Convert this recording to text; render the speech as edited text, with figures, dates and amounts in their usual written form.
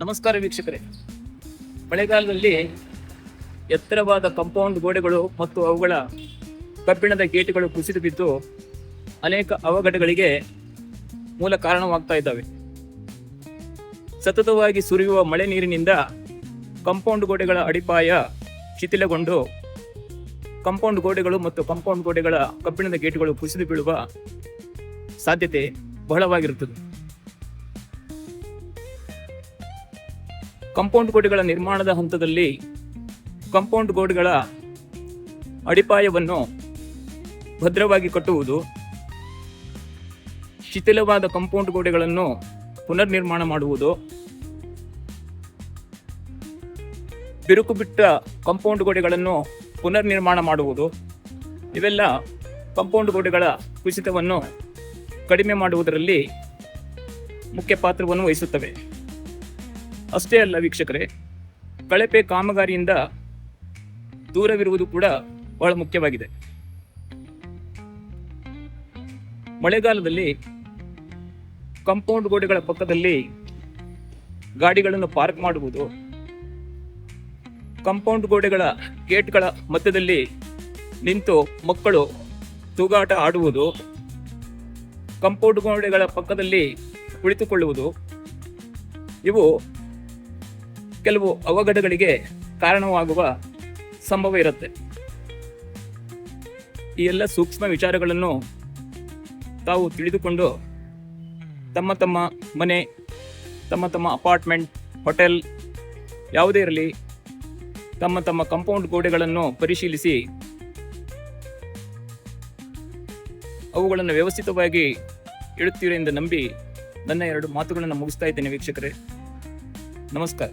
ನಮಸ್ಕಾರ ವೀಕ್ಷಕರೇ. ಮಳೆಗಾಲದಲ್ಲಿ ಎತ್ತರವಾದ ಕಾಂಪೌಂಡ್ ಗೋಡೆಗಳು ಮತ್ತು ಅವುಗಳ ಕಬ್ಬಿಣದ ಗೇಟ್ಗಳು ಕುಸಿದು ಬಿದ್ದು ಅನೇಕ ಅವಘಡಗಳಿಗೆ ಮೂಲ ಕಾರಣವಾಗ್ತಾ ಇದ್ದಾವೆ. ಸತತವಾಗಿ ಸುರಿಯುವ ಮಳೆ ನೀರಿನಿಂದ ಕಾಂಪೌಂಡ್ ಗೋಡೆಗಳ ಅಡಿಪಾಯ ಶಿಥಿಲಗೊಂಡು ಕಾಂಪೌಂಡ್ ಗೋಡೆಗಳು ಮತ್ತು ಕಾಂಪೌಂಡ್ ಗೋಡೆಗಳ ಕಬ್ಬಿಣದ ಗೇಟ್ಗಳು ಕುಸಿದು ಬೀಳುವ ಸಾಧ್ಯತೆ ಬಹಳವಾಗಿರುತ್ತದೆ. ಕಾಂಪೌಂಡ್ ಗೋಡೆಗಳ ನಿರ್ಮಾಣದ ಹಂತದಲ್ಲಿ ಕಾಂಪೌಂಡ್ ಗೋಡೆಗಳ ಅಡಿಪಾಯವನ್ನು ಭದ್ರವಾಗಿ ಕಟ್ಟುವುದು, ಶಿಥಿಲವಾದ ಕಾಂಪೌಂಡ್ ಗೋಡೆಗಳನ್ನು ಪುನರ್ ನಿರ್ಮಾಣ ಮಾಡುವುದು, ಬಿರುಕು ಬಿಟ್ಟ ಕಾಂಪೌಂಡ್ ಗೋಡೆಗಳನ್ನು ಪುನರ್ ನಿರ್ಮಾಣ ಮಾಡುವುದು, ಇವೆಲ್ಲ ಕಾಂಪೌಂಡ್ ಗೋಡೆಗಳ ಕುಸಿತವನ್ನು ಕಡಿಮೆ ಮಾಡುವುದರಲ್ಲಿ ಮುಖ್ಯ ಪಾತ್ರವನ್ನು ವಹಿಸುತ್ತವೆ. ಅಷ್ಟೇ ಅಲ್ಲ ವೀಕ್ಷಕರೇ, ಕಳಪೆ ಕಾಮಗಾರಿಯಿಂದ ದೂರವಿರುವುದು ಕೂಡ ಬಹಳ ಮುಖ್ಯವಾಗಿದೆ. ಮಳೆಗಾಲದಲ್ಲಿ ಕಾಂಪೌಂಡ್ ಗೋಡೆಗಳ ಪಕ್ಕದಲ್ಲಿ ಗಾಡಿಗಳನ್ನು ಪಾರ್ಕ್ ಮಾಡುವುದು, ಕಾಂಪೌಂಡ್ ಗೋಡೆಗಳ ಗೇಟ್ಗಳ ಮಧ್ಯದಲ್ಲಿ ನಿಂತು ಮಕ್ಕಳು ತೂಗಾಟ ಆಡುವುದು, ಕಾಂಪೌಂಡ್ ಗೋಡೆಗಳ ಪಕ್ಕದಲ್ಲಿ ಕುಳಿತುಕೊಳ್ಳುವುದು, ಇವು ಕೆಲವು ಅವಘಡಗಳಿಗೆ ಕಾರಣವಾಗುವ ಸಂಭವ ಇರುತ್ತೆ. ಈ ಎಲ್ಲ ಸೂಕ್ಷ್ಮ ವಿಚಾರಗಳನ್ನು ತಾವು ತಿಳಿದುಕೊಂಡು ತಮ್ಮ ತಮ್ಮ ಮನೆ, ತಮ್ಮ ತಮ್ಮ ಅಪಾರ್ಟ್ಮೆಂಟ್, ಹೋಟೆಲ್ ಯಾವುದೇ ಇರಲಿ, ತಮ್ಮ ತಮ್ಮ ಕಾಂಪೌಂಡ್ ಗೋಡೆಗಳನ್ನು ಪರಿಶೀಲಿಸಿ ಅವುಗಳನ್ನು ವ್ಯವಸ್ಥಿತವಾಗಿ ಇಡುತ್ತೀರಿ ಎಂದು ನಂಬಿ ನನ್ನ ಎರಡು ಮಾತುಗಳನ್ನು ಮುಗಿಸ್ತಾ ಇದ್ದೇನೆ ವೀಕ್ಷಕರೇ. ನಮಸ್ಕಾರ.